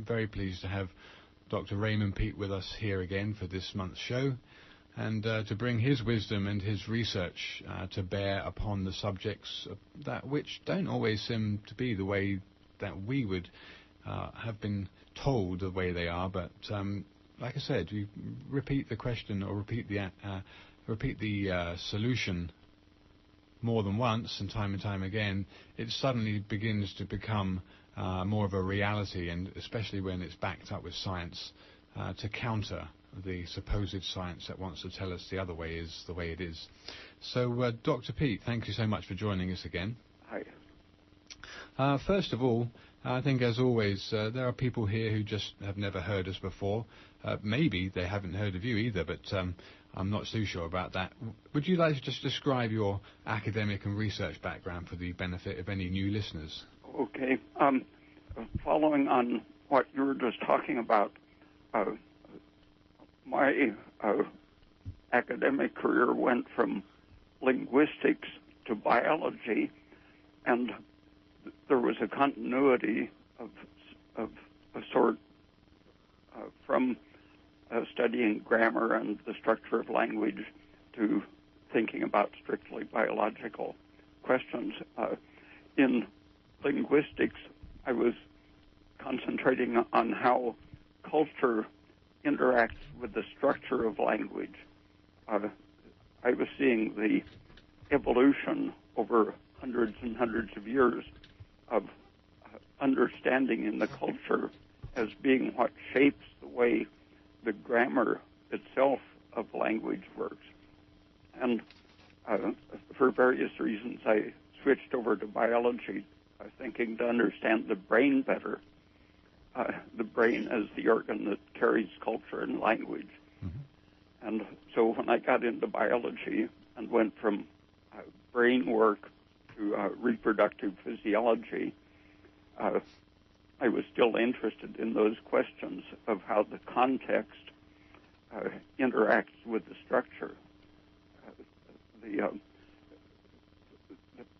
very pleased to have Dr. Raymond Peat with us here again for this month's show, and to bring his wisdom and his research to bear upon the subjects that which don't always seem to be the way that we would have been told the way they are. But like I said, you repeat the question or repeat the solution more than once and time again, it suddenly begins to become more of a reality, and especially when it's backed up with science to counter the supposed science that wants to tell us the other way is the way it is. So, Dr. Peat, thank you so much for joining us again. Hi. First of all, I think, as always, there are people here who just have never heard us before. Maybe they haven't heard of you either, but I'm not too sure about that. Would you like to just describe your academic and research background for the benefit of any new listeners? Okay. Following on what you were just talking about, my academic career went from linguistics to biology, and there was a continuity of a sort from studying grammar and the structure of language to thinking about strictly biological questions. In linguistics, I was concentrating on how culture interacts with the structure of language. I was seeing the evolution over hundreds and hundreds of years of understanding in the culture as being what shapes the way the grammar itself of language works. And for various reasons, I switched over to biology, thinking to understand the brain better. The brain as the organ that carries culture and language. Mm-hmm. And so when I got into biology and went from brain work to reproductive physiology, I was still interested in those questions of how the context interacts with the structure. The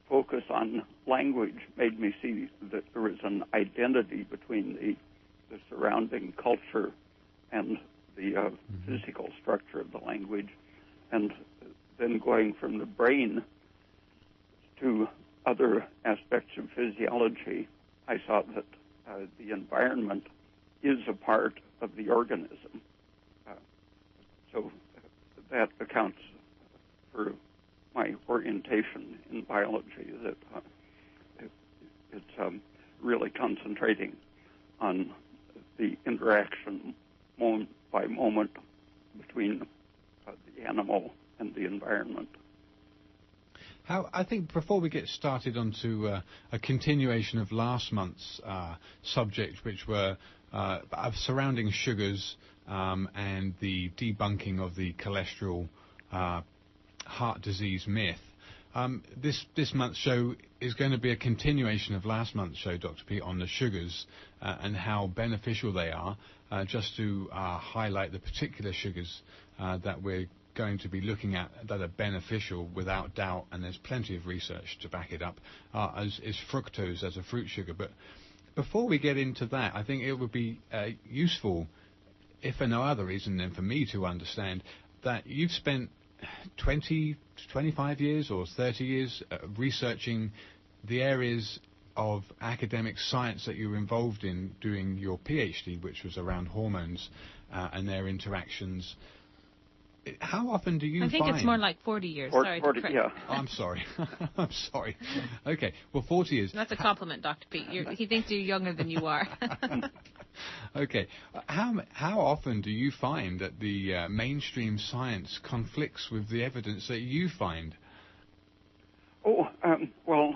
focus on language made me see that there was an identity between the surrounding culture and the physical structure of the language. And then going from the brain to other aspects of physiology, I saw that the environment is a part of the organism. So that accounts for my orientation in biology, that it's really concentrating on the interaction moment by moment between the animal and the environment. I think before we get started onto a continuation of last month's subject, which were surrounding sugars and the debunking of the cholesterol heart disease myth, this month's show is going to be a continuation of last month's show, Dr. Peat, on the sugars and how beneficial they are, just to highlight the particular sugars that we're going to be looking at that are beneficial without doubt, and there's plenty of research to back it up, is fructose as a fruit sugar. But before we get into that, I think it would be useful, if for no other reason than for me to understand, that you've spent 20, 25 years or 30 years researching the areas of academic science that you were involved in doing your PhD, which was around hormones and their interactions. How often do you find... I think it's more like 40 years. 40, yeah. Oh, I'm sorry. I'm sorry. Okay, well, 40 years. That's a compliment, Dr. Peat. He thinks you're younger than you are. Okay. How often do you find that the mainstream science conflicts with the evidence that you find? Oh, well,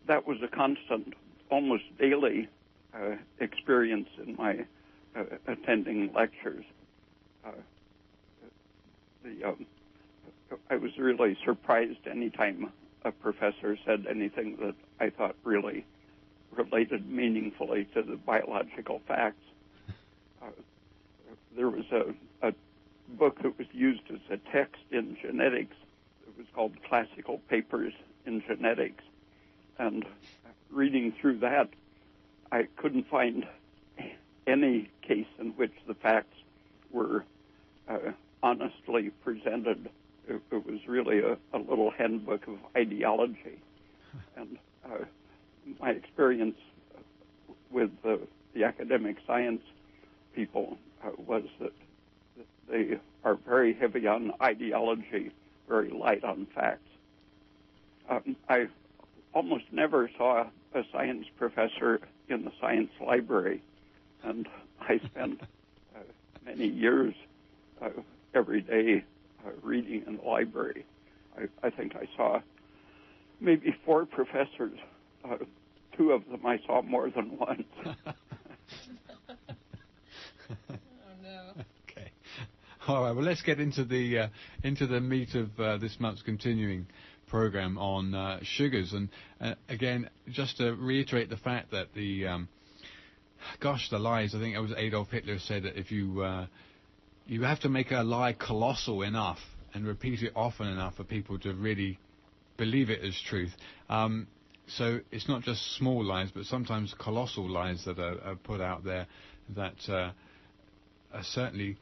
that was a constant, almost daily experience in my attending lectures. I was really surprised anytime a professor said anything that I thought really related meaningfully to the biological facts. There was a book that was used as a text in genetics. It was called Classical Papers in Genetics. And reading through that, I couldn't find any case in which the facts were honestly presented. It was really a little handbook of ideology. And my experience with the academic science people was that they are very heavy on ideology, very light on facts. I almost never saw a science professor in the science library, and I spent many years every day reading in the library. I think I saw maybe 4 professors. 2 of them I saw more than once. Oh no. Okay. All right. Well, let's get into the meat of this month's continuing program on sugars. And again, just to reiterate the fact that the lies. I think it was Adolf Hitler said that if you have to make a lie colossal enough and repeat it often enough for people to really believe it as truth. So it's not just small lies, but sometimes colossal lies that are put out there that are certainly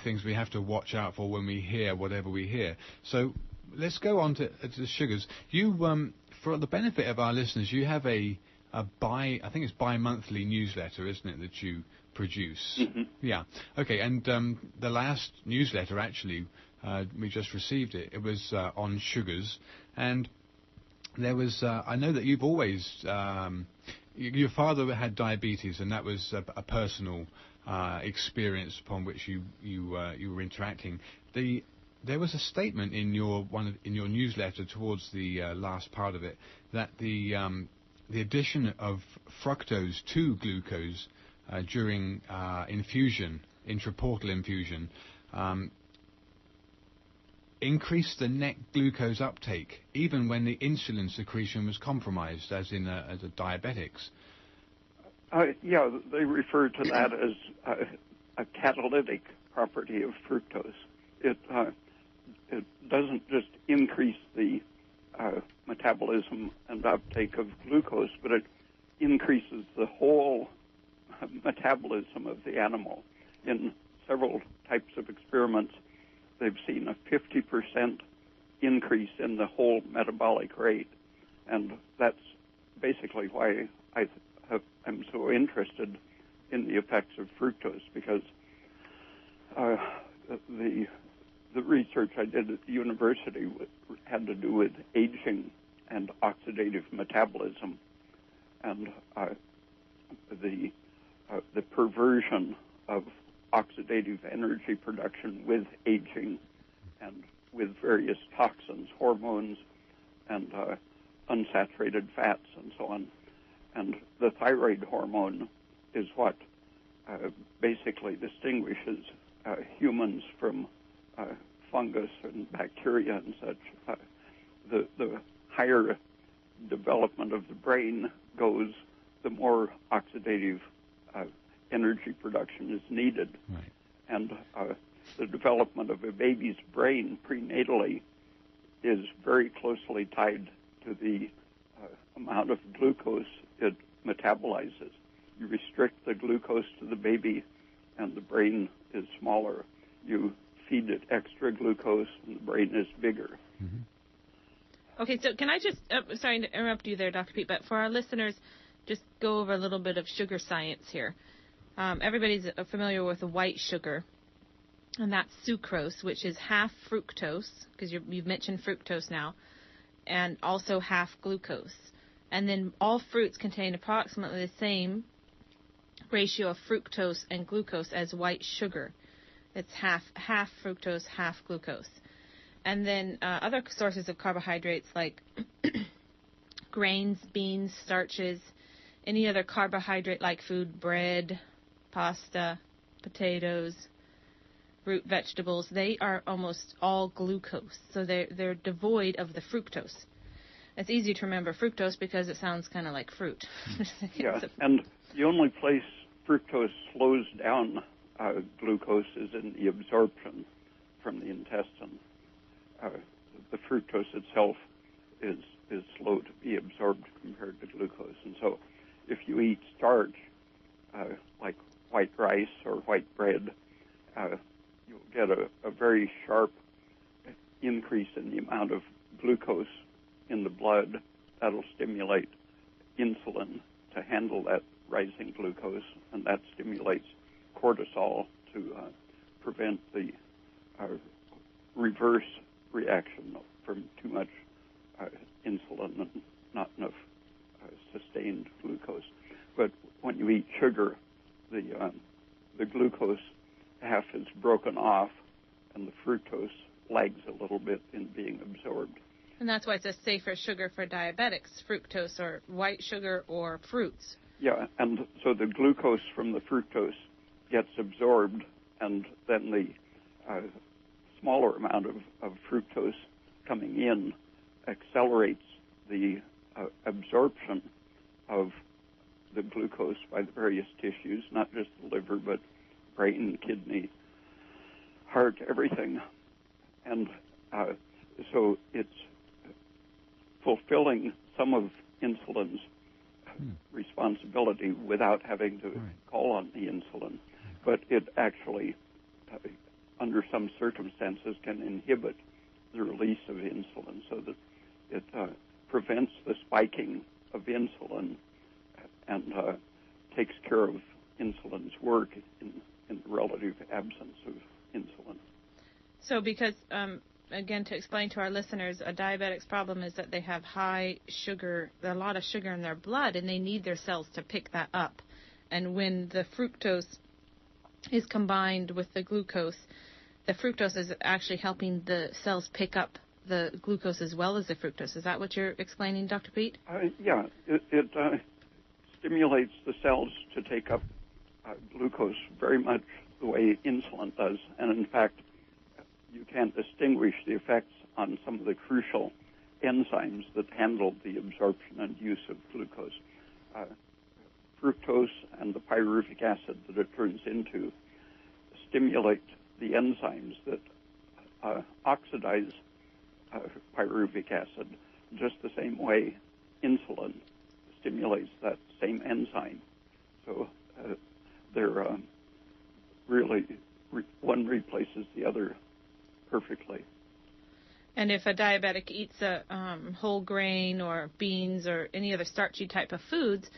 things we have to watch out for when we hear whatever we hear. So let's go on to sugars. You, for the benefit of our listeners, you have I think it's bi-monthly newsletter, isn't it, that you produce? Mm-hmm. Yeah. Okay. And the last newsletter, actually, we just received it. It was on sugars, and there was. I know that you've always. Your father had diabetes, and that was a personal experience upon which you were interacting. There was a statement in your newsletter towards the last part of it that the addition of fructose to glucose during infusion, intraportal infusion, increased the net glucose uptake, even when the insulin secretion was compromised, as in the diabetics. Yeah, they refer to that as a catalytic property of fructose. It doesn't just increase the metabolism and uptake of glucose, but it increases the whole metabolism of the animal. In several types of experiments, they've seen a 50% increase in the whole metabolic rate, and that's basically why I'm so interested in the effects of fructose, because the research I did at the university had to do with aging and oxidative metabolism, and the perversion of oxidative energy production with aging and with various toxins, hormones, and unsaturated fats and so on. And the thyroid hormone is what basically distinguishes humans from fungus and bacteria and such. The higher development of the brain goes, the more oxidative energy production is needed. Right. And the development of a baby's brain prenatally is very closely tied to the amount of glucose it metabolizes. You restrict the glucose to the baby, and the brain is smaller. You feed it extra glucose, and the brain is bigger. Mm-hmm. Okay, so can I just, sorry to interrupt you there, Dr. Peat, but for our listeners, just go over a little bit of sugar science here. Everybody's familiar with white sugar, and that's sucrose, which is half fructose, because you've mentioned fructose now, and also half glucose. And then all fruits contain approximately the same ratio of fructose and glucose as white sugar. It's half fructose, half glucose. And then other sources of carbohydrates like grains, beans, starches, any other carbohydrate-like food, bread, pasta, potatoes, root vegetables, they are almost all glucose. So they're devoid of the fructose. It's easy to remember fructose because it sounds kind of like fruit. Yeah, and the only place fructose slows down glucose is in the absorption from the intestine. The fructose itself is slow to be absorbed compared to glucose, and so if you eat starch, like white rice or white bread, you'll get a very sharp increase in the amount of glucose in the blood. That'll stimulate insulin to handle that rising glucose, and that stimulates cortisol to prevent the reverse reaction from too much insulin and not enough sustained glucose. But when you eat sugar, the glucose half is broken off, and the fructose lags a little bit in being absorbed. And that's why it's a safer sugar for diabetics, fructose or white sugar or fruits. Yeah, and so the glucose from the fructose gets absorbed, and then the smaller amount of fructose coming in accelerates the absorption of the glucose by the various tissues, not just the liver, but brain, kidney, heart, everything. And so it's fulfilling some of insulin's responsibility without having to call on the insulin. But it actually, under some circumstances, can inhibit the release of insulin so that it prevents the spiking of insulin and takes care of insulin's work in the relative absence of insulin. So because, again, to explain to our listeners, a diabetic's problem is that they have high sugar, a lot of sugar in their blood, and they need their cells to pick that up. And when the fructose is combined with the glucose, the fructose is actually helping the cells pick up the glucose as well as the fructose. Is that what you're explaining, Dr. Peat? Yeah, it stimulates the cells to take up glucose very much the way insulin does. And in fact, you can't distinguish the effects on some of the crucial enzymes that handle the absorption and use of glucose. Fructose and the pyruvic acid that it turns into stimulate the enzymes that oxidize pyruvic acid just the same way insulin stimulates that same enzyme. So they're really, one replaces the other perfectly. And if a diabetic eats a whole grain or beans or any other starchy type of foods,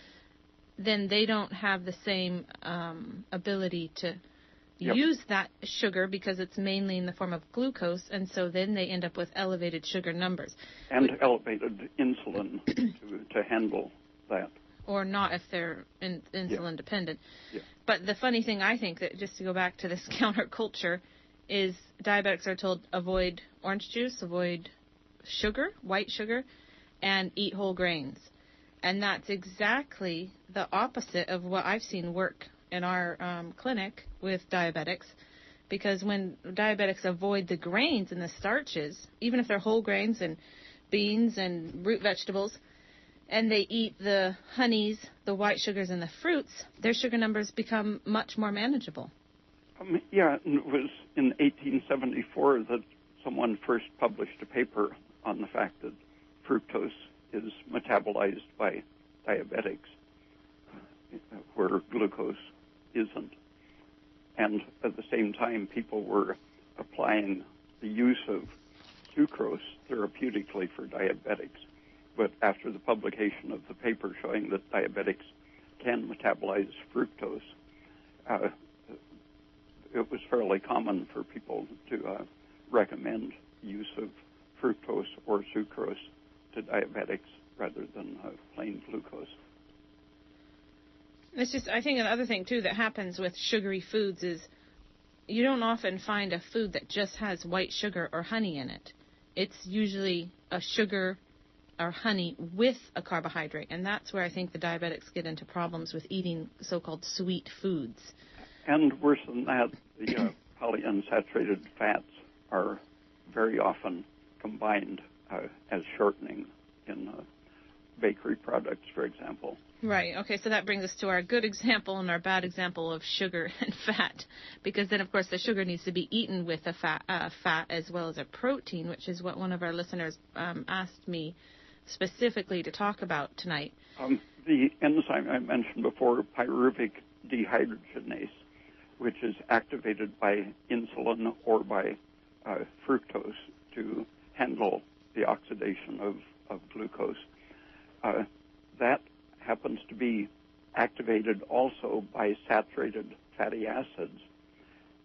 then they don't have the same ability to use that sugar because it's mainly in the form of glucose, and so then they end up with elevated sugar numbers. And elevated insulin to handle that. Or not if they're insulin dependent. Yeah. But the funny thing, I think, that just to go back to this counterculture, is diabetics are told avoid orange juice, avoid sugar, white sugar, and eat whole grains. And that's exactly the opposite of what I've seen work in our clinic with diabetics, because when diabetics avoid the grains and the starches, even if they're whole grains and beans and root vegetables, and they eat the honeys, the white sugars, and the fruits, their sugar numbers become much more manageable. Yeah, and it was in 1874 that someone first published a paper on the fact that fructose is metabolized by diabetics, where glucose isn't. And at the same time, people were applying the use of sucrose therapeutically for diabetics. But after the publication of the paper showing that diabetics can metabolize fructose, it was fairly common for people to recommend use of fructose or sucrose to diabetics rather than plain glucose. It's just, I think another thing, too, that happens with sugary foods is you don't often find a food that just has white sugar or honey in it. It's usually a sugar or honey with a carbohydrate, and that's where I think the diabetics get into problems with eating so-called sweet foods. And worse than that, the polyunsaturated fats are very often combined as shortening in bakery products, for example. Right. Okay, so that brings us to our good example and our bad example of sugar and fat, because then, of course, the sugar needs to be eaten with a fat as well as a protein, which is what one of our listeners asked me specifically to talk about tonight. The enzyme I mentioned before, pyruvic dehydrogenase, which is activated by insulin or by fructose to handle the oxidation of glucose. That happens to be activated also by saturated fatty acids,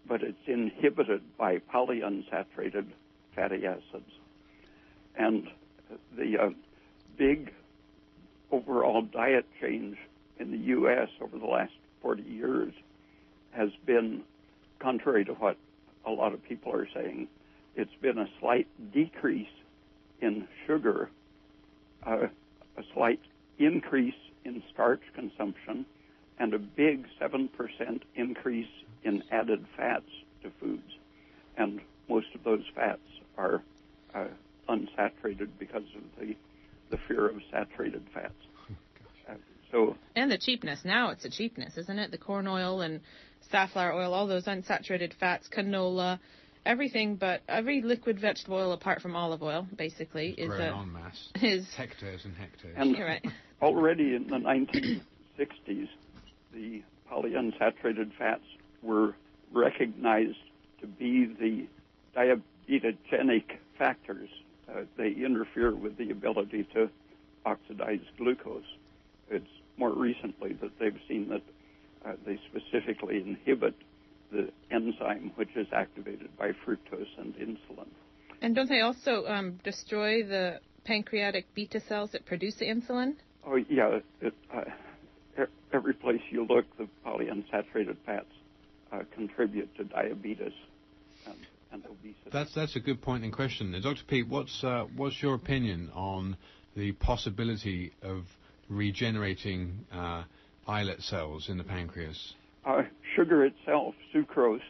but it's inhibited by polyunsaturated fatty acids. And the big overall diet change in the U.S. over the last 40 years has been, contrary to what a lot of people are saying, it's been a slight decrease in sugar, a slight increase in starch consumption, and a big 7% increase in added fats to foods. And most of those fats are unsaturated because of the fear of saturated fats. And the cheapness. Now it's a cheapness, isn't it? The corn oil and safflower oil, all those unsaturated fats, canola, everything but every liquid vegetable oil apart from olive oil, basically, is en masse. Hectares and hectares. And you're right. Already in the 1960s, the polyunsaturated fats were recognized to be the diabetogenic factors. They interfere with the ability to oxidize glucose. It's more recently that they've seen that they specifically inhibit the enzyme which is activated by fructose and insulin. And don't they also destroy the pancreatic beta cells that produce the insulin? Oh, yeah. Every place you look, the polyunsaturated fats contribute to diabetes and obesity. That's a good point in question. Dr. Peat, what's your opinion on the possibility of regenerating islet cells in the pancreas? Sugar itself, sucrose,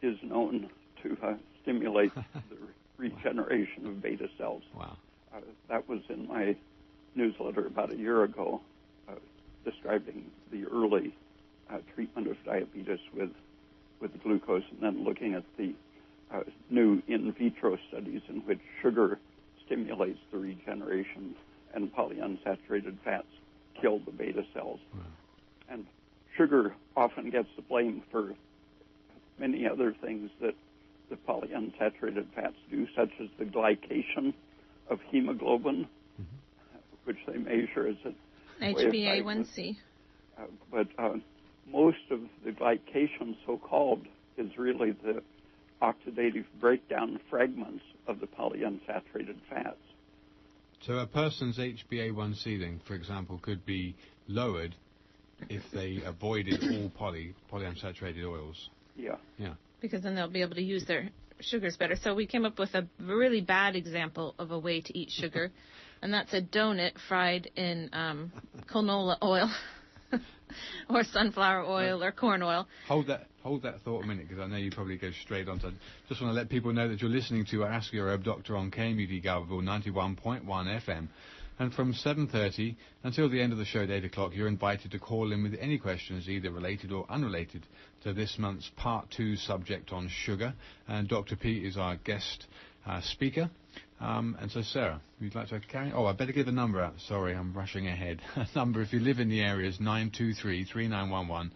is known to stimulate the regeneration of beta cells. Wow. That was in my newsletter about a year ago, describing the early treatment of diabetes with glucose, and then looking at the new in vitro studies in which sugar stimulates the regeneration and polyunsaturated fats kill the beta cells. Wow. And sugar often gets the blame for many other things that the polyunsaturated fats do, such as the glycation of hemoglobin, which they measure as an HbA1c. But most of the glycation, so-called, is really the oxidative breakdown fragments of the polyunsaturated fats. So a person's HbA1c, then, for example, could be lowered if they avoided all polyunsaturated oils. Yeah. Yeah. Because then they'll be able to use their sugars better. So we came up with a really bad example of a way to eat sugar, and that's a donut fried in canola oil or sunflower oil or corn oil. Hold that thought a minute, because I know you probably go straight on to... Just want to let people know that you're listening to Ask Your Herb Doctor on KMUD Garberville 91.1 FM. And from 7:30 until the end of the show at 8 o'clock, you're invited to call in with any questions, either related or unrelated, to this month's Part 2 subject on sugar. And Dr. Peat is our guest speaker. And so, Sarah, you'd like to carry? Oh, I better give the number out. Sorry, I'm rushing ahead. Number, if you live in the area, is 923-3911.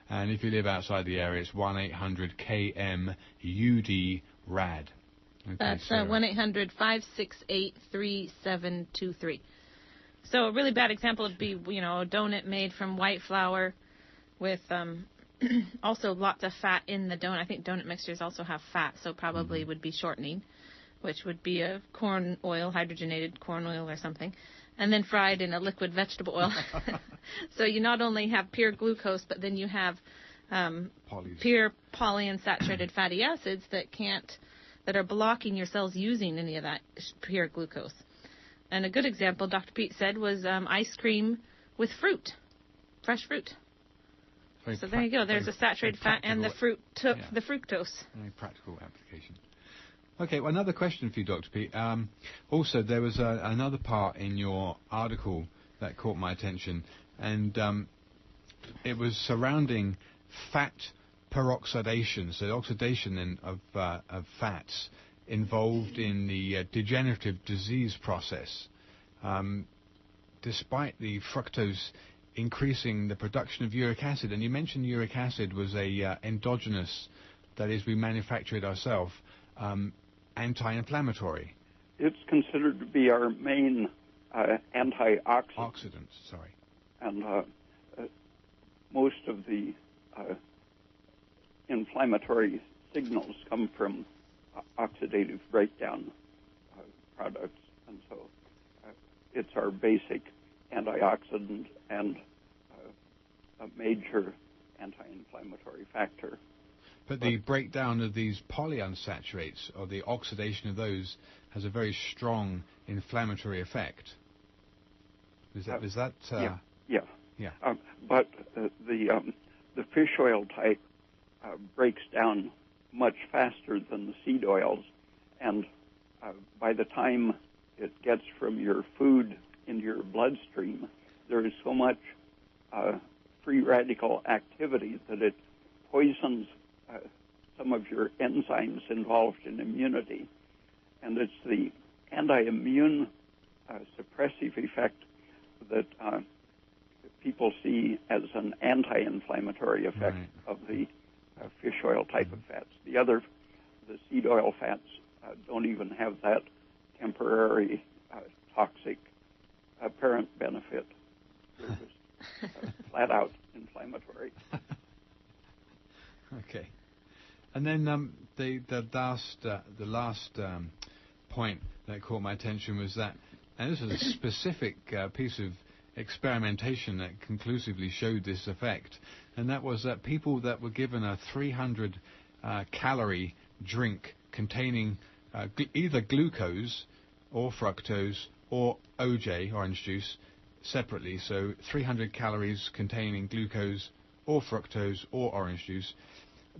And if you live outside the area, it's 1-800-KM-UD-RAD. Okay, that's 1-800-568-3723. So a really bad example would be, a donut made from white flour with also lots of fat in the donut. I think donut mixtures also have fat, so probably would be shortening, which would be a corn oil, hydrogenated corn oil or something, and then fried in a liquid vegetable oil. So you not only have pure glucose, but then you have pure polyunsaturated fatty acids that are blocking your cells using any of that pure glucose. And a good example, Dr. Peat said, was ice cream with fruit, fresh fruit. So there you go. There's a saturated fat and the fruit took the fructose. Very practical application. Okay, well, another question for you, Dr. Peat. Also, there was another part in your article that caught my attention, and it was surrounding fat peroxidation, so the oxidation then of fats involved in the degenerative disease process. despite the fructose increasing the production of uric acid. And you mentioned uric acid was a endogenous, that is, we manufacture it ourselves, anti-inflammatory. It's considered to be our main antioxidant. Oxidants, sorry. And most of the inflammatory signals come from oxidative breakdown products. And so it's our basic antioxidant and a major anti-inflammatory factor. But the breakdown of these polyunsaturates, or the oxidation of those, has a very strong inflammatory effect. Is that? Yeah. But the fish oil type breaks down much faster than the seed oils, and by the time it gets from your food into your bloodstream, there is so much free radical activity that it poisons some of your enzymes involved in immunity. And it's the anti-immune suppressive effect that people see as an anti-inflammatory effect of the fish oil type of fats. The seed oil fats don't even have that temporary toxic apparent benefit. They're just flat out inflammatory. Okay. And then the last point that caught my attention was that, and this was a specific piece of experimentation that conclusively showed this effect, and that was that people that were given a 300 calorie drink containing either glucose or fructose or OJ, orange juice, separately, so 300 calories containing glucose or fructose or orange juice,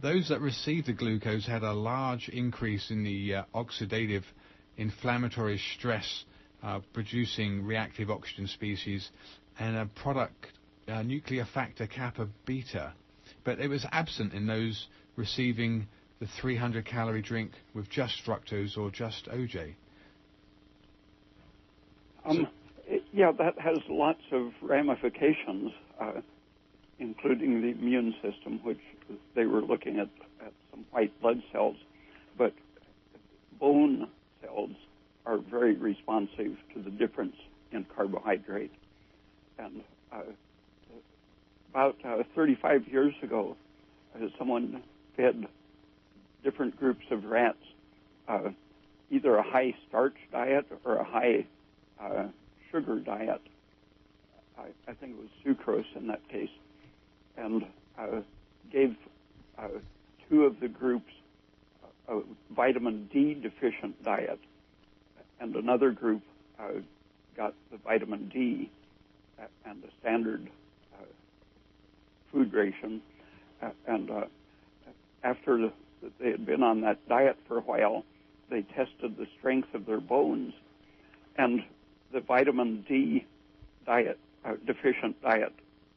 those that received the glucose had a large increase in the oxidative inflammatory stress producing reactive oxygen species and a product nuclear factor kappa beta. But it was absent in those receiving the 300 calorie drink with just fructose or just OJ. Yeah, that has lots of ramifications, including the immune system, which they were looking at some white blood cells. But bone cells are very responsive to the difference in carbohydrate. And about 35 years ago, someone fed different groups of rats either a high starch diet or a high sugar diet. I think it was sucrose in that case, and gave two of the groups a vitamin D deficient diet, and another group got the vitamin D and the standard food ration. And after they had been on that diet for a while, they tested the strength of their bones, and the vitamin D diet, deficient diet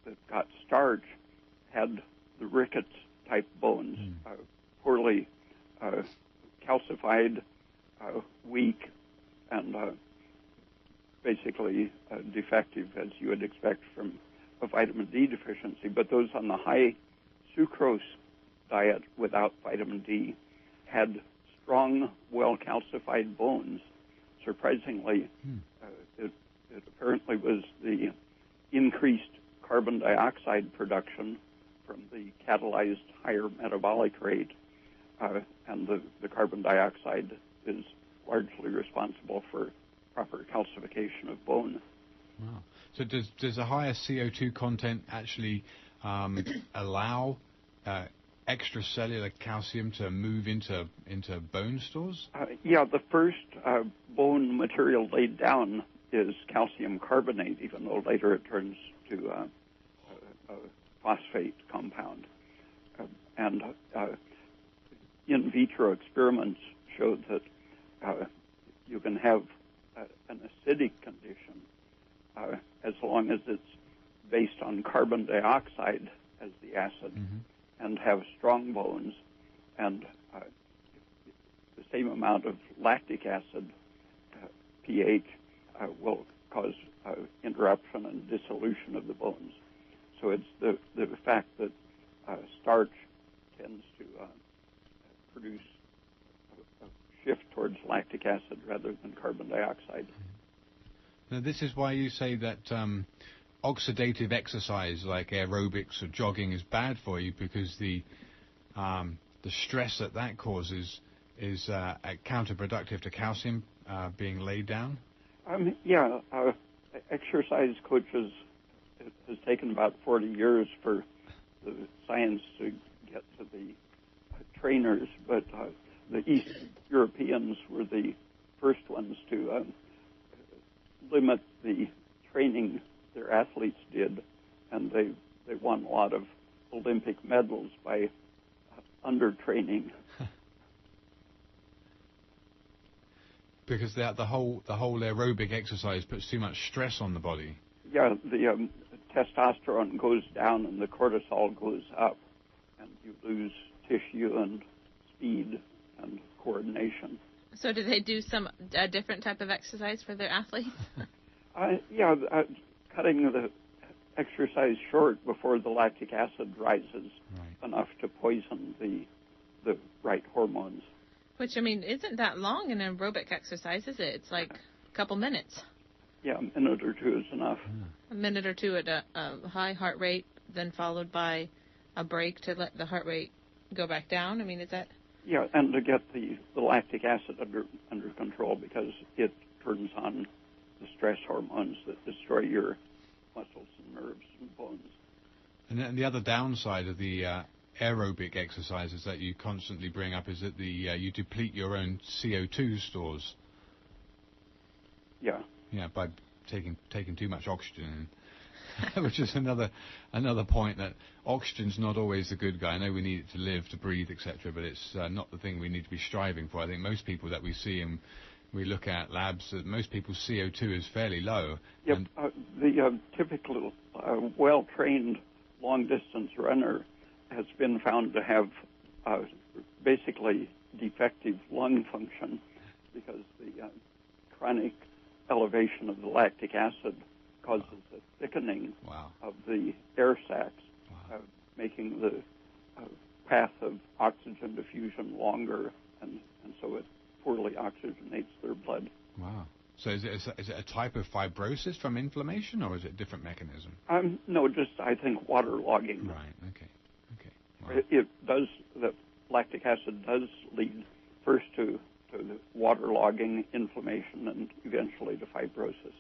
that got starch, had the rickets type bones, poorly calcified, weak, and basically defective, as you would expect from a vitamin D deficiency. But those on the high sucrose diet without vitamin D had strong, well-calcified bones. Surprisingly, it apparently was the increased carbon dioxide production from the catalyzed higher metabolic rate, and the carbon dioxide is largely responsible for proper calcification of bone. Wow. So does a higher CO2 content actually allow extracellular calcium to move into bone stores? Yeah, the first bone material laid down is calcium carbonate, even though later it turns to a phosphate compound. And in vitro experiments showed that you can have an acidic condition as long as it's based on carbon dioxide as the acid, and have strong bones, and the same amount of lactic acid, pH, will cause interruption and dissolution of the bones. So it's the fact that starch tends to produce a shift towards lactic acid rather than carbon dioxide. Now, this is why you say that oxidative exercise like aerobics or jogging is bad for you, because the stress that causes is counterproductive to calcium being laid down? Exercise coaches, it has taken about 40 years for the science to get to the trainers, but the East Europeans were the first ones to limit the training their athletes did, and they won a lot of Olympic medals by undertraining. Because the whole aerobic exercise puts too much stress on the body. Yeah, the testosterone goes down and the cortisol goes up, and you lose tissue and speed and coordination. So do they do some different type of exercise for their athletes? Cutting the exercise short before the lactic acid rises enough to poison the right hormones. Which, I mean, isn't that long in aerobic exercise, is it? It's like a couple minutes. Yeah, a minute or two is enough. A minute or two at a high heart rate, then followed by a break to let the heart rate go back down? I mean, is that... Yeah, and to get the lactic acid under control, because it turns on the stress hormones that destroy your muscles and nerves and bones. And then the other downside of the aerobic exercises that you constantly bring up is that you deplete your own CO2 stores. Yeah, by taking too much oxygen, which is another point, that oxygen's not always the good guy. I know we need it to live, to breathe, etc., but it's not the thing we need to be striving for. I think most people that we see and we look at labs, most people's CO2 is fairly low. Yep. The typical well-trained long-distance runner has been found to have basically defective lung function, because the chronic elevation of the lactic acid causes a thickening of the air sacs, making the path of oxygen diffusion longer, and so it poorly oxygenates their blood. Wow. So is it a type of fibrosis from inflammation, or is it a different mechanism? No, just, I think, waterlogging. Right, okay. Wow. The lactic acid does lead first to the waterlogging, inflammation, and eventually to fibrosis.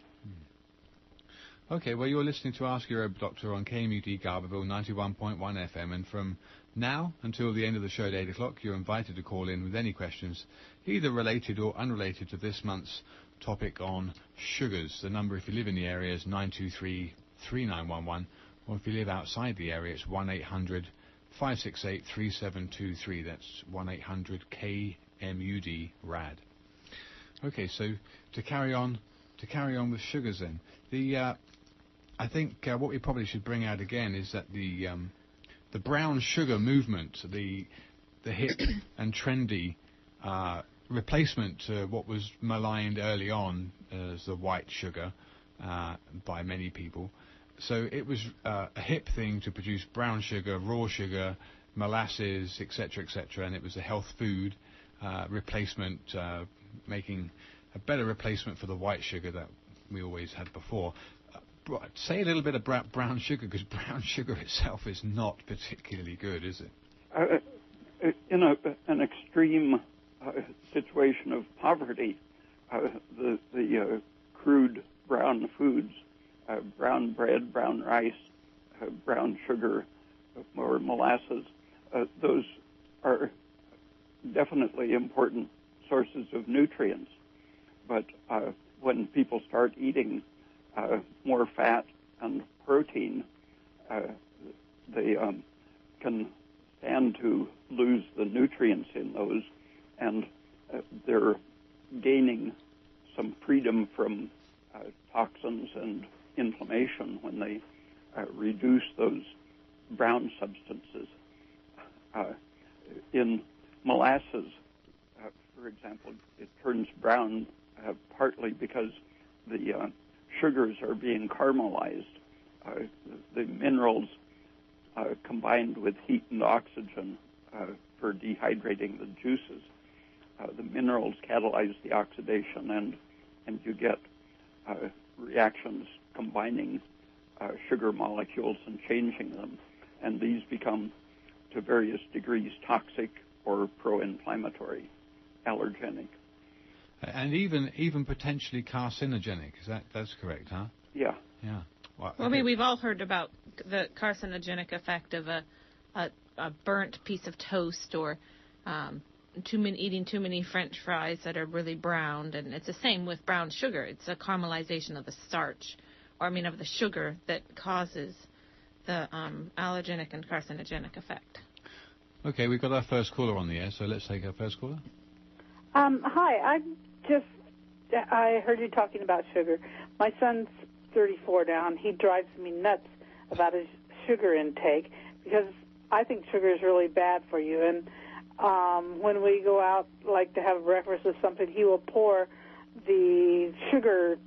Okay, well, you're listening to Ask Your Herb Doctor on KMUD Garberville 91.1 FM, and from now until the end of the show at 8 o'clock, you're invited to call in with any questions, either related or unrelated to this month's topic on sugars. The number, if you live in the area, is 923-3911, or if you live outside the area, it's 1-800-568-3723. That's 1-800-KMUD-RAD. Okay, so to carry on with sugars then, I think what we probably should bring out again is that the brown sugar movement, the hip and trendy replacement to what was maligned early on as the white sugar by many people. So it was a hip thing to produce brown sugar, raw sugar, molasses, etc., and it was a health food replacement, making a better replacement for the white sugar that we always had before. Say a little bit about brown sugar, because brown sugar itself is not particularly good, is it? In an extreme situation of poverty, the crude brown foods, brown bread, brown rice, brown sugar, or molasses, those are definitely important sources of nutrients. But when people start eating more fat and protein, they can stand to lose the nutrients in those, and they're gaining some freedom from toxins and inflammation when they reduce those brown substances. In molasses, for example, it turns brown partly because the sugars are being caramelized. The minerals combined with heat and oxygen for dehydrating the juices. The minerals catalyze the oxidation, and you get reactions combining sugar molecules and changing them. And these become, to various degrees, toxic or pro-inflammatory, allergenic. And even potentially carcinogenic. That's correct, huh? Yeah. Yeah. Well, I mean, we've all heard about the carcinogenic effect of a burnt piece of toast or eating too many French fries that are really browned, and it's the same with brown sugar. It's a caramelization of the starch, of the sugar that causes the allergenic and carcinogenic effect. Okay, we've got our first caller on the air, so let's take our first caller. Hi, I heard you talking about sugar. My son's 34 now, and he drives me nuts about his sugar intake because I think sugar is really bad for you. And when we go out, like to have breakfast or something, he will pour the sugar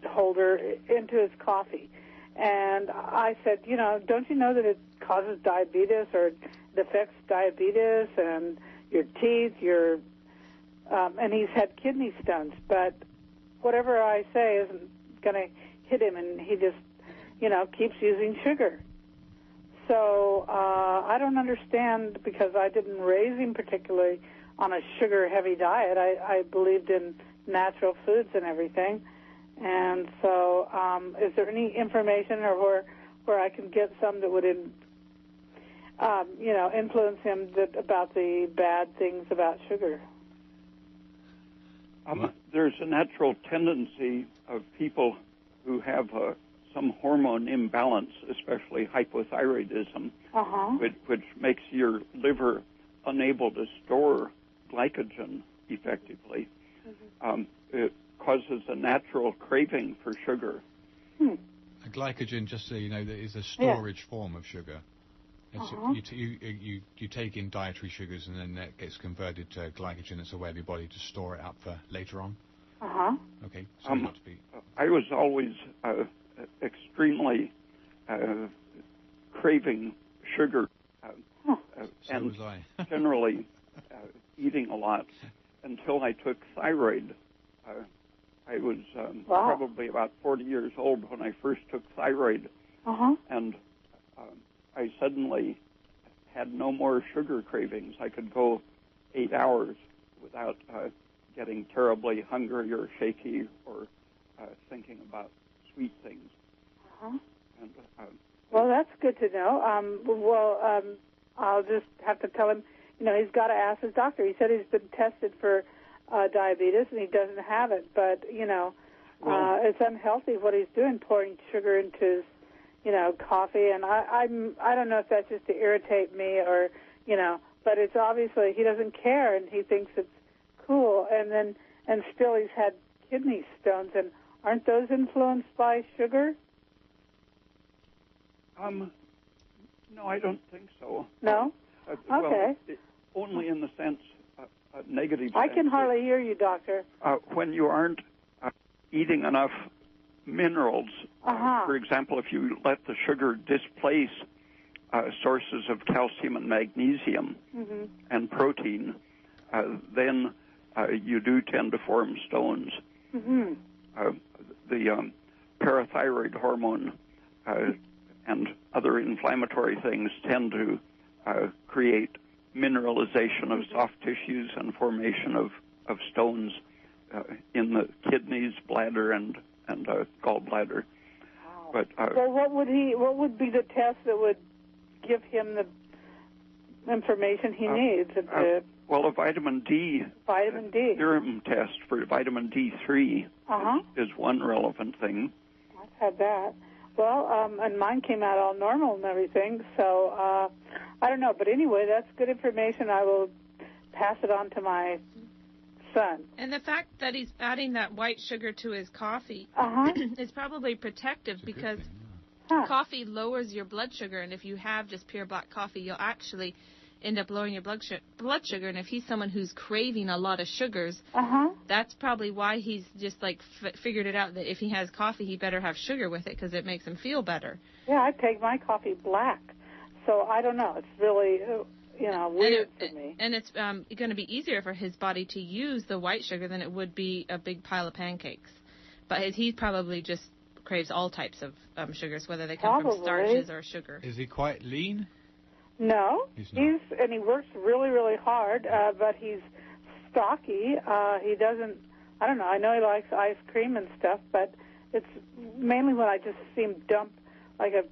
holder into his coffee. And I said, don't you know that it causes diabetes or it affects diabetes and your teeth, and he's had kidney stones. But whatever I say isn't going to hit him, and he just, keeps using sugar. So I don't understand, because I didn't raise him particularly on a sugar-heavy diet. I believed in natural foods and everything. And so is there any information or where I can get some that would, influence him about the bad things about sugar? There's a natural tendency of people who have some hormone imbalance, especially hypothyroidism, which makes your liver unable to store glycogen effectively. It causes a natural craving for sugar. A glycogen, just so you know, that is a storage form of sugar. You take in dietary sugars, and then that gets converted to glycogen. It's a way of your body to store it up for later on. Okay. So not to be. I was always extremely craving sugar, so was I. Generally eating a lot until I took thyroid. I was probably about 40 years old when I first took thyroid, and I suddenly had no more sugar cravings. I could go 8 hours without getting terribly hungry or shaky or thinking about sweet things. And, well, that's good to know. I'll just have to tell him, he's got to ask his doctor. He said he's been tested for diabetes, and he doesn't have it. But, it's unhealthy what he's doing, pouring sugar into his, coffee. And I don't know if that's just to irritate me or, but it's obviously he doesn't care, and he thinks it's cool. And still he's had kidney stones. And aren't those influenced by sugar? No, I don't think so. No? Okay. Well, only in the sense, negative I sense. can hardly hear you, doctor. When you aren't eating enough minerals, for example, if you let the sugar displace sources of calcium and magnesium and protein, then you do tend to form stones. The parathyroid hormone and other inflammatory things tend to create mineralization of soft tissues and formation of stones in the kidneys, bladder, and gallbladder. Wow. But so what would be the test that would give him the information he needs? Well, a vitamin D serum test for vitamin D3 is one relevant thing. I've had that. Well, and mine came out all normal and everything, so I don't know. But anyway, that's good information. I will pass it on to my son. And the fact that he's adding that white sugar to his coffee is probably protective, because coffee lowers your blood sugar, and if you have just pure black coffee, you'll actually end up lowering your blood sugar. And if he's someone who's craving a lot of sugars, that's probably why he's just like figured it out that if he has coffee, he better have sugar with it because it makes him feel better. Yeah, I take my coffee black, so I don't know. It's really weird for me. And it's going to be easier for his body to use the white sugar than it would be a big pile of pancakes. But he probably just craves all types of sugars, whether they come from starches or sugar. Is he quite lean? No, he's not. And he works really, really hard, but he's stocky. He doesn't, I don't know, I know he likes ice cream and stuff, but it's mainly when I just see him dump like a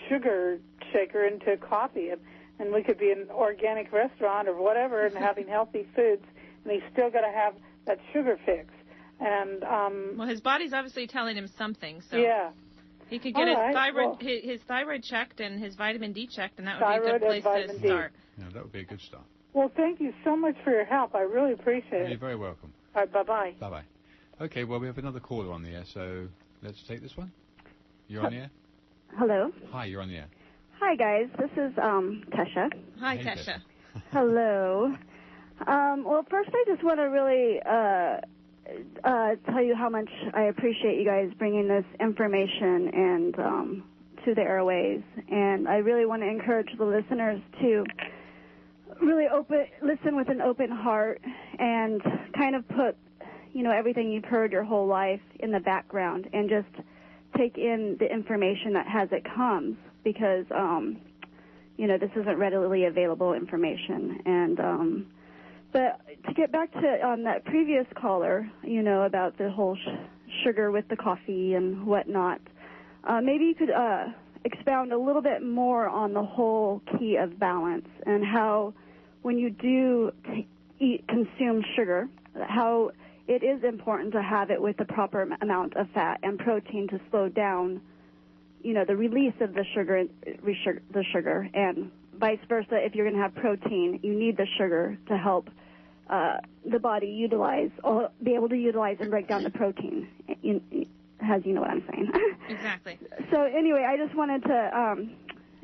sugar shaker into coffee, and we could be in an organic restaurant or whatever and having healthy foods, and he's still got to have that sugar fix. And well, his body's obviously telling him something, so yeah. He could get his thyroid checked and his vitamin D checked, and that would be a good place to start. Yeah, that would be a good start. Well, thank you so much for your help. I really appreciate it. You're very welcome. All right, bye-bye. Bye-bye. Okay, well, we have another caller on the air, so let's take this one. You're on the air? Hello. Hi, you're on the air. Hi, guys. This is Tesha. Hi, Tesha. Hello. Well, first I just want to really tell you how much I appreciate you guys bringing this information and to the airways. And I really want to encourage the listeners to really listen with an open heart and kind of put, everything you've heard your whole life in the background and just take in the information as it comes because, this isn't readily available information. And but to get back to that previous caller, about the whole sugar with the coffee and whatnot, maybe you could expound a little bit more on the whole key of balance and how when you do consume sugar, how it is important to have it with the proper amount of fat and protein to slow down, the release of the sugar, and vice versa. If you're going to have protein, you need the sugar to help the body be able to utilize and break down the protein, as you know what I'm saying. Exactly. So anyway, I just wanted to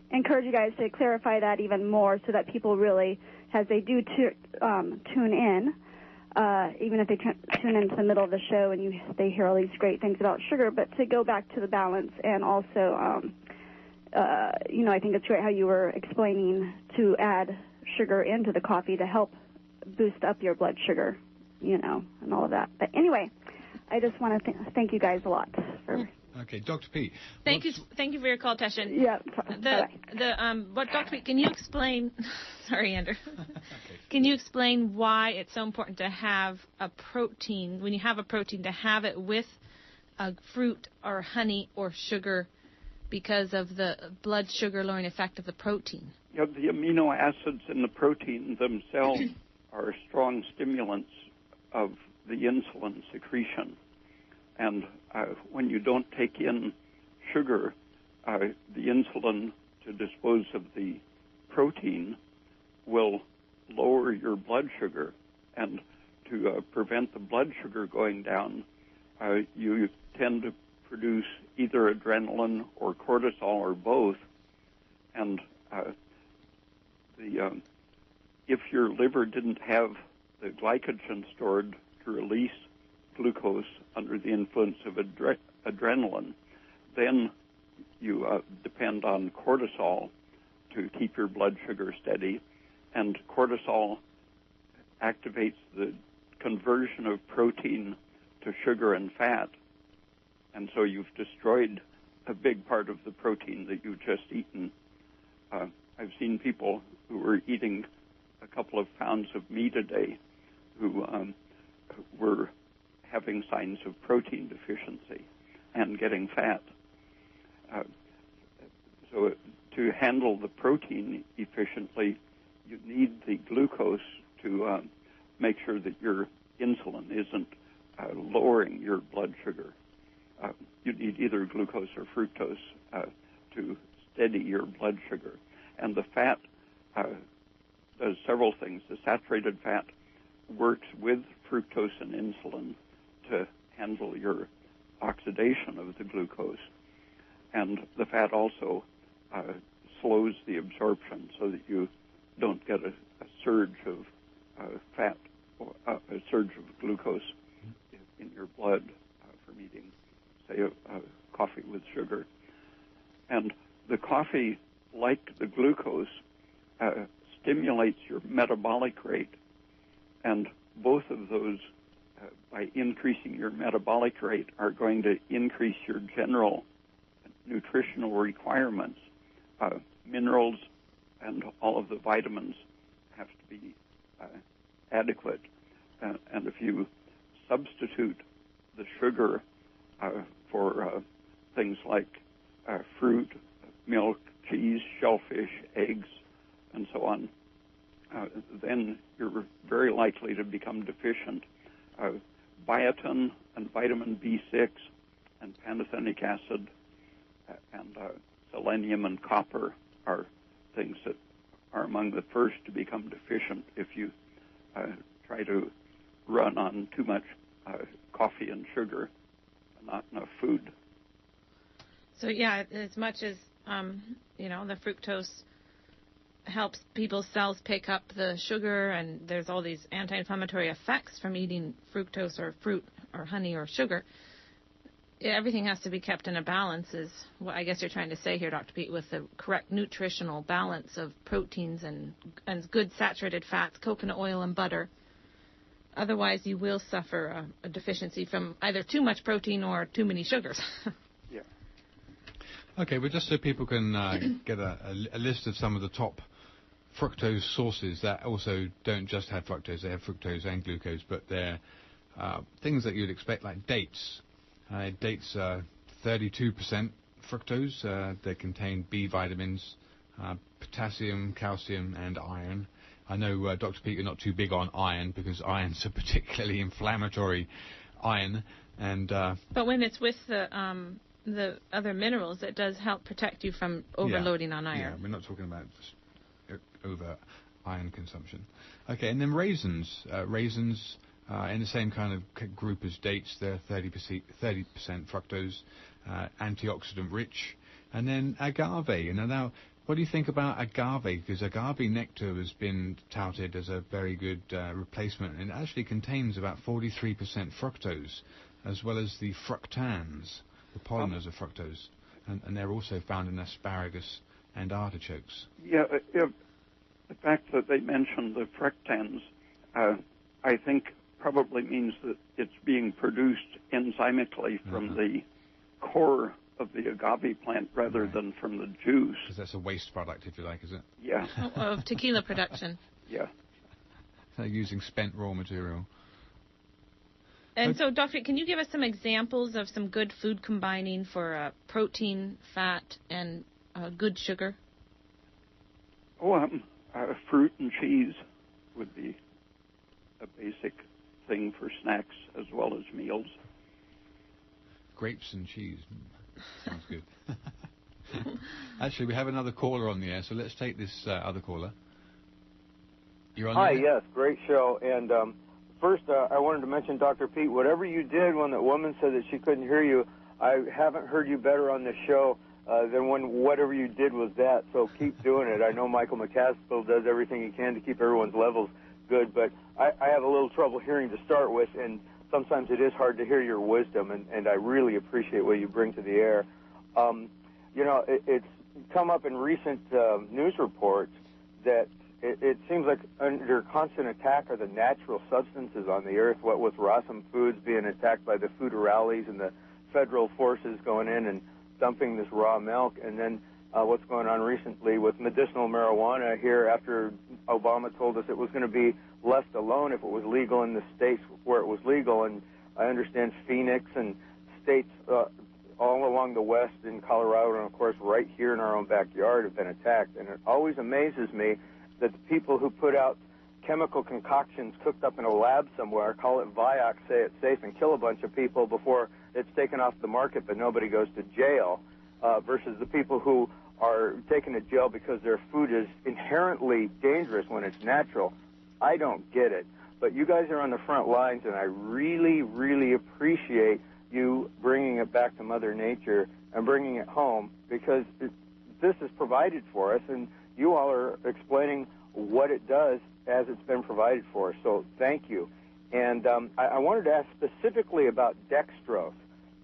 encourage you guys to clarify that even more so that people really, as they do tune in, even if they tune into the middle of the show and they hear all these great things about sugar, but to go back to the balance and also, I think it's great how you were explaining to add sugar into the coffee to help boost up your blood sugar, and all of that. But anyway, I just want to thank you guys a lot. Okay, Dr. Peat. Thank you for your call, Tesha. Yeah. Dr. Peat, can you explain? Sorry, Andrew. Can you explain why it's so important to have a protein when you have a protein to have it with a fruit or honey or sugar because of the blood sugar lowering effect of the protein? Yeah, the amino acids in the protein themselves are strong stimulants of the insulin secretion. And when you don't take in sugar, the insulin to dispose of the protein will lower your blood sugar. And to prevent the blood sugar going down, you tend to produce either adrenaline or cortisol or both. And if your liver didn't have the glycogen stored to release glucose under the influence of adrenaline, then you depend on cortisol to keep your blood sugar steady, and cortisol activates the conversion of protein to sugar and fat, and so you've destroyed a big part of the protein that you've just eaten. I've seen people who were eating a couple of pounds of meat a day who were having signs of protein deficiency and getting fat. So to handle the protein efficiently, you need the glucose to make sure that your insulin isn't lowering your blood sugar. You need either glucose or fructose to steady your blood sugar. And the fat does several things. The saturated fat works with fructose and insulin to handle your oxidation of the glucose. And the fat also slows the absorption so that you don't get a surge of fat or a surge of glucose in your blood from eating, say, coffee with sugar. And the coffee, like the glucose, stimulates your metabolic rate. And both of those, by increasing your metabolic rate, are going to increase your general nutritional requirements. Minerals and all of the vitamins have to be adequate. And if you substitute the sugar for things like fruit, milk, cheese, shellfish, eggs, and so on, then you're very likely to become deficient. Biotin and vitamin B6 and pantothenic acid and selenium and copper are things that are among the first to become deficient if you try to run on too much coffee and sugar and not enough food. So, yeah, as much as, the fructose helps people's cells pick up the sugar, and there's all these anti-inflammatory effects from eating fructose or fruit or honey or sugar, everything has to be kept in a balance, is what I guess you're trying to say here, Dr. Peat, with the correct nutritional balance of proteins and good saturated fats, coconut oil and butter. Otherwise, you will suffer a deficiency from either too much protein or too many sugars. Yeah. Okay, well, just so people can get a list of some of the top fructose sources that also don't just have fructose, they have fructose and glucose, but they're things that you'd expect, like dates. Dates are 32% fructose. They contain B vitamins, potassium, calcium, and iron. I know, Dr. Peat, you're not too big on iron because iron's a particularly inflammatory iron. But when it's with the other minerals, it does help protect you from overloading on iron. Yeah, we're not talking about over iron consumption. Okay, and then raisins. Raisins in the same kind of group as dates, they're 30% fructose, antioxidant rich. And then agave. And now, what do you think about agave? Because agave nectar has been touted as a very good replacement, and it actually contains about 43% fructose, as well as the fructans, the polymers of fructose, and they're also found in asparagus and artichokes. Yeah, the fact that they mentioned the fructans, I think probably means that it's being produced enzymically from the core of the agave plant rather than from the juice. Because that's a waste product, if you like, is it? Yeah. Of tequila production. Yeah. They're using spent raw material. And so, Doctor, can you give us some examples of some good food combining for protein, fat, and good sugar? Fruit and cheese would be a basic thing for snacks as well as meals. Grapes and cheese. Sounds good. Actually, we have another caller on the air, so let's take this other caller. You're on Hi, there? yes, great show. And first, I wanted to mention, Dr. Peat, whatever you did when that woman said that she couldn't hear you, I haven't heard you better on this show than when whatever you did was that. So keep doing it. I know Michael McCaskill does everything he can to keep everyone's levels good, but I have a little trouble hearing to start with, and sometimes it is hard to hear your wisdom, and I really appreciate what you bring to the air. It's come up in recent news reports that it seems like under constant attack are the natural substances on the earth, what with Rossum Foods being attacked by the foodorales and the federal forces going in and dumping this raw milk, and then what's going on recently with medicinal marijuana here after Obama told us it was going to be left alone if it was legal in the states where it was legal. And I understand Phoenix and states all along the west in Colorado and, of course, right here in our own backyard have been attacked. And it always amazes me that the people who put out chemical concoctions cooked up in a lab somewhere, call it Vioxx, say it's safe, and kill a bunch of people before it's taken off the market but nobody goes to jail, versus the people who are taken to jail because their food is inherently dangerous when it's natural. I don't get it. But you guys are on the front lines, and I really, really appreciate you bringing it back to Mother Nature and bringing it home, because this is provided for us, and you all are explaining what it does as it's been provided for. So thank you. And I wanted to ask specifically about dextrose.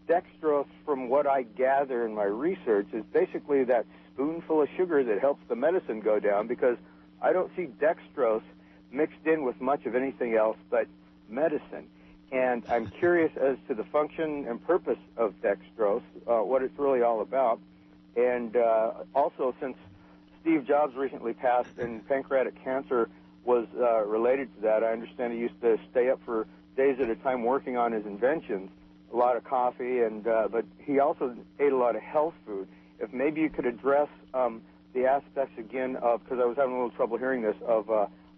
Dextrose, from what I gather in my research, is basically that spoonful of sugar that helps the medicine go down, because I don't see dextrose mixed in with much of anything else but medicine. And I'm curious as to the function and purpose of dextrose, what it's really all about. And also, since Steve Jobs recently passed and pancreatic cancer was related to that, I understand he used to stay up for days at a time working on his inventions, a lot of coffee, and but he also ate a lot of health food. If maybe you could address the aspects again of, because I was having a little trouble hearing this, of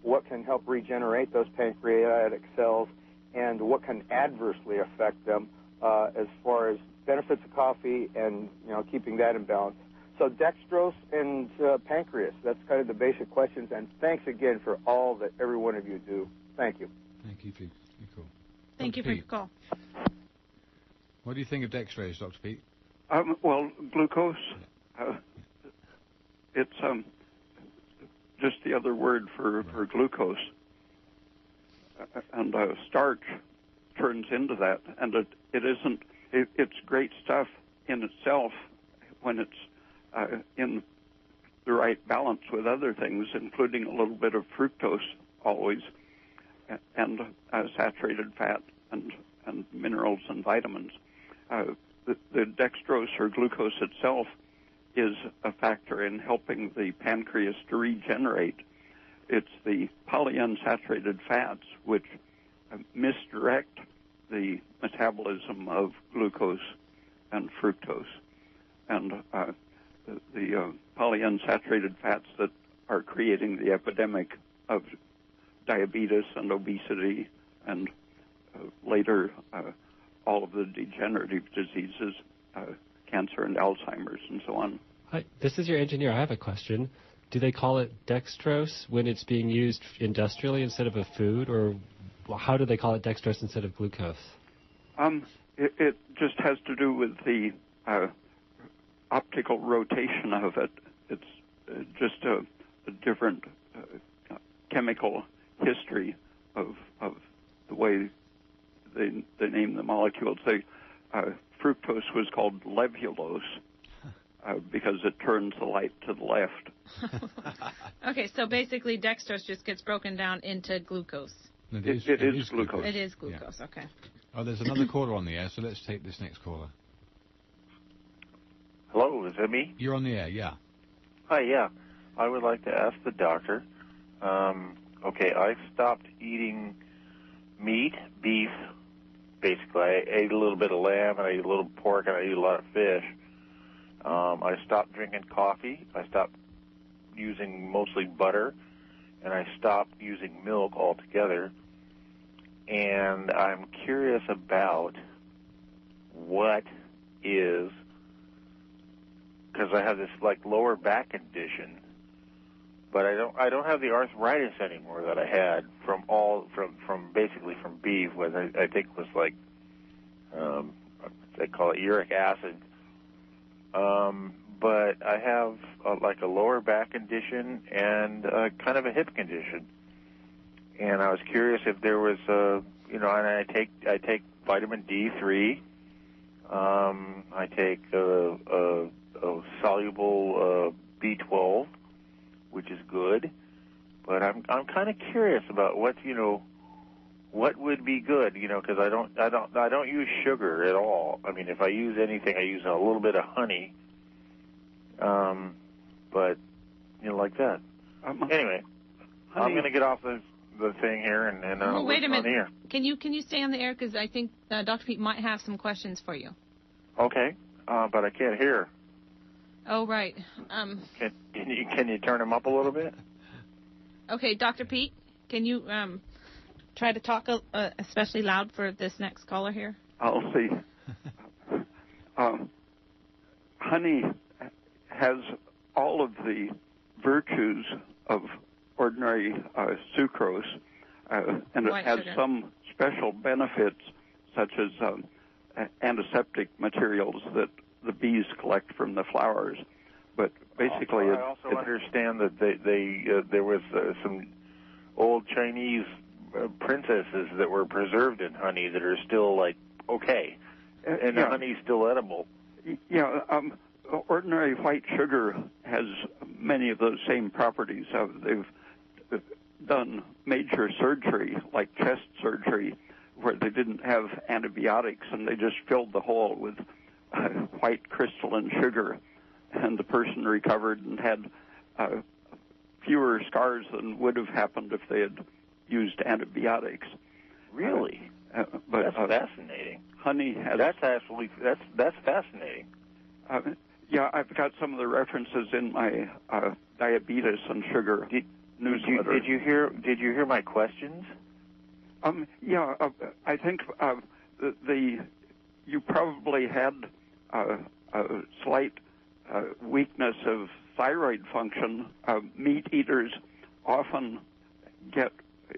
what can help regenerate those pancreatic cells and what can adversely affect them as far as benefits of coffee and, you know, keeping that in balance. So dextrose and pancreas, that's kind of the basic questions. And thanks again for all that every one of you do. Thank you. Thank you for your call. Thank you for your call. What do you think of dextrose, Dr. Peat? Well, glucose, it's just the other word for glucose. And starch turns into that. And it's great stuff in itself when it's in the right balance with other things, including a little bit of fructose always, and saturated fat and minerals and vitamins. The dextrose or glucose itself is a factor in helping the pancreas to regenerate. It's the polyunsaturated fats which misdirect the metabolism of glucose and fructose. And the polyunsaturated fats that are creating the epidemic of diabetes and obesity and later all of the degenerative diseases, cancer and Alzheimer's and so on. Hi, this is your engineer. I have a question. Do they call it dextrose when it's being used industrially instead of a food, or how do they call it dextrose instead of glucose? It just has to do with the optical rotation of it. It's just a different chemical history of the way they name the molecules. Fructose was called levulose because it turns the light to the left. Okay, so basically dextrose just gets broken down into glucose. It is glucose. It is glucose, Yeah. Okay. Oh, there's another caller on the air, so let's take this next caller. Hello, is that me? You're on the air, yeah. Hi, yeah. I would like to ask the doctor. Okay, I stopped eating meat, beef. Basically, I ate a little bit of lamb, and I ate a little pork, and I ate a lot of fish. I stopped drinking coffee. I stopped using mostly butter, and I stopped using milk altogether. And I'm curious about what is, because I have this like lower back condition, but I don't have the arthritis anymore that I had from basically from beef, what I think was like they call it uric acid. But I have like a lower back condition and kind of a hip condition, and I was curious if there was and I take vitamin D3. I take a soluble B12, which is good, but I'm kind of curious about what would be good, because I don't use sugar at all. I mean, if I use anything, I use a little bit of honey, but like that. Anyway, honey, I'm going to get off the thing here and well, wait a minute. On the air. Can you stay on the air, because I think Dr. Peat might have some questions for you. Okay, but I can't hear. Oh, right. Can you turn them up a little bit? Okay, Dr. Peat, can you try to talk especially loud for this next caller here? I'll see. Honey has all of the virtues of ordinary sucrose, and it has some special benefits, such as antiseptic materials that the bees collect from the flowers. But basically, I also understand that there was some old Chinese princesses that were preserved in honey that are still like okay, and the honey's still edible. Yeah, ordinary white sugar has many of those same properties. They've done major surgery, like chest surgery, where they didn't have antibiotics, and they just filled the hole with white crystalline sugar, and the person recovered and had fewer scars than would have happened if they had used antibiotics. Really? But that's fascinating. Honey has... That's fascinating. Yeah, I've got some of the references in my diabetes and sugar newsletter. Did you hear my questions? Yeah, I think you probably had a slight weakness of thyroid function. Meat eaters often get,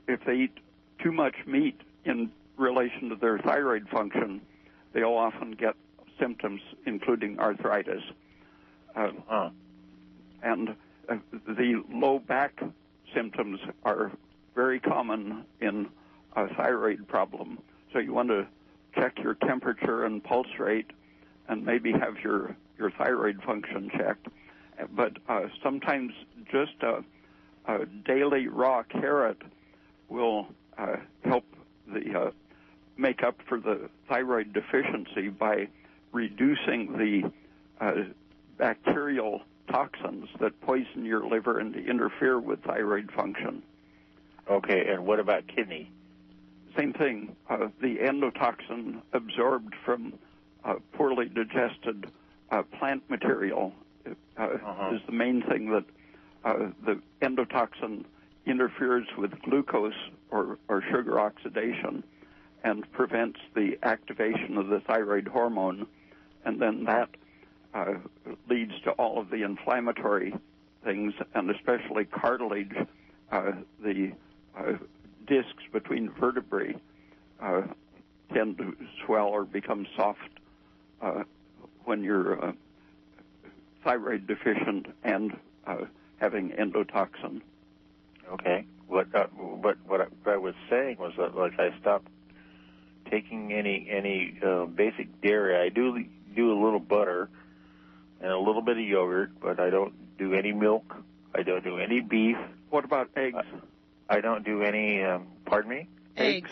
if they eat too much meat in relation to their thyroid function, they'll often get symptoms, including arthritis. And the low back symptoms are very common in a thyroid problem. So you want to check your temperature and pulse rate and maybe have your thyroid function checked. But sometimes just a daily raw carrot will help make up for the thyroid deficiency by reducing the bacterial toxins that poison your liver and interfere with thyroid function. Okay, and what about kidney? Same thing. The endotoxin absorbed from poorly digested plant material is the main thing that the endotoxin interferes with glucose or sugar oxidation and prevents the activation of the thyroid hormone, and then that leads to all of the inflammatory things, and especially cartilage. The discs between vertebrae tend to swell or become soft when you're thyroid deficient and having endotoxin. Okay. What I was saying was that, like, I stopped taking any basic dairy. I do a little butter and a little bit of yogurt, but I don't do any milk. I don't do any beef. What about eggs? I don't do any, pardon me? Eggs.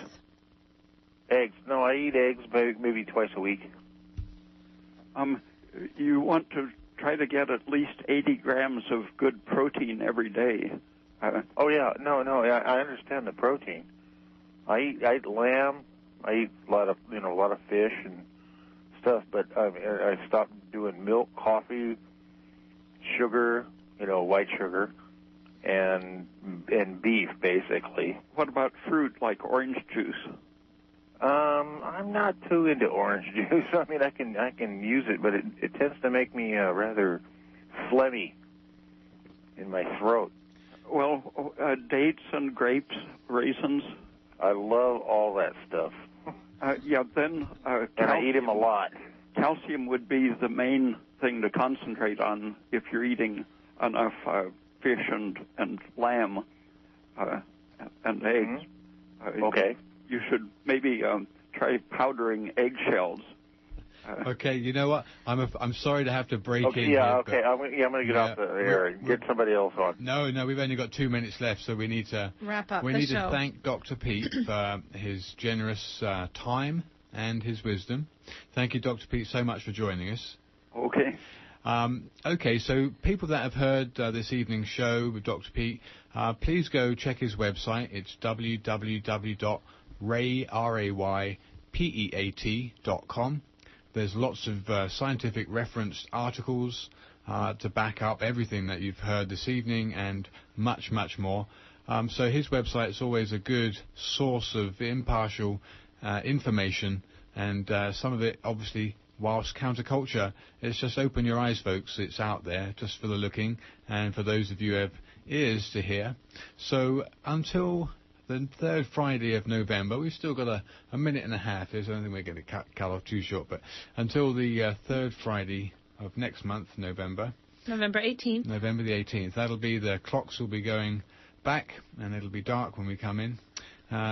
Eggs. No, I eat eggs maybe twice a week. You want to try to get at least 80 grams of good protein every day. Oh, yeah. No, I understand the protein. I eat lamb. I eat a lot of fish and stuff, but I stopped doing milk, coffee, sugar, white sugar, and beef, basically. What about fruit like orange juice? I'm not too into orange juice. I mean, I can use it, but it tends to make me rather phlegmy in my throat. Well, dates and grapes, raisins. I love all that stuff. Then and I eat them a lot. Calcium would be the main thing to concentrate on if you're eating enough fish and lamb and eggs. Okay. You should maybe try powdering eggshells. Okay, you know what? I'm sorry to have to break in. Yeah, here, okay. I'm going to get off the air and get somebody else on. No, we've only got 2 minutes left, so we need to wrap up We the need show. to thank Dr. Peat for his generous time and his wisdom. Thank you, Dr. Peat, so much for joining us. Okay. Okay, so people that have heard this evening's show with Dr. Peat, please go check his website. It's www.raypeat.com. There's lots of scientific referenced articles to back up everything that you've heard this evening and much, much more. So his website is always a good source of impartial information, and some of it, obviously, whilst counterculture, it's just open your eyes, folks. It's out there just for the looking, and for those of you who have ears to hear. So until the third Friday of November, we've still got a minute and a half. I don't think we're going to cut off too short, but until the third Friday of next month, November, November 18th. November the 18th. That'll be, the clocks will be going back, and it'll be dark when we come in.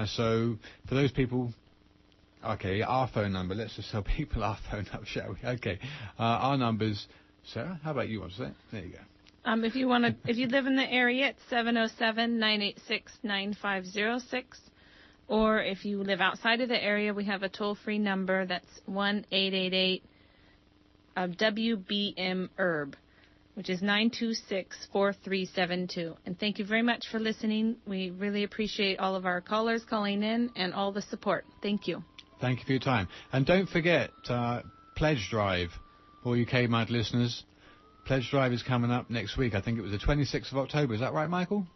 So for those people, okay, our phone number, let's just tell people our phone number, shall we? Okay, our numbers, Sarah, how about you want to say it? There you go. If you live in the area, it's 707-986-9506. Or if you live outside of the area, we have a toll-free number that's 1-888-WBM-HERB, which is 926-4372. And thank you very much for listening. We really appreciate all of our callers calling in and all the support. Thank you. Thank you for your time. And don't forget, Pledge Drive, all you K-Mud listeners. Pledge Drive is coming up next week. I think it was the 26th of October. Is that right, Michael?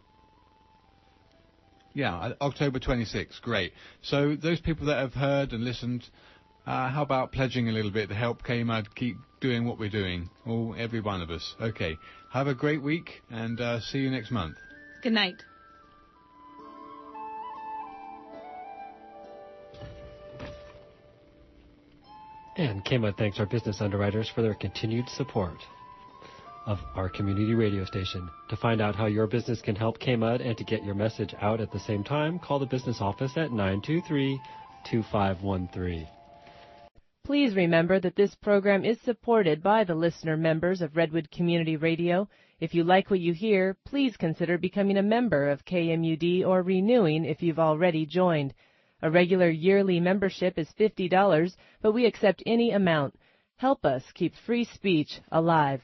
Yeah, October 26th. Great. So those people that have heard and listened, how about pledging a little bit to help K-Mud keep doing what we're doing? Every one of us. Okay. Have a great week, and see you next month. Good night. And K-Mud thanks our business underwriters for their continued support of our community radio station. To find out how your business can help K-Mud and to get your message out at the same time, call the business office at 923-2513. Please remember that this program is supported by the listener members of Redwood Community Radio. If you like what you hear, please consider becoming a member of KMUD or renewing if you've already joined. A regular yearly membership is $50, but we accept any amount. Help us keep free speech alive.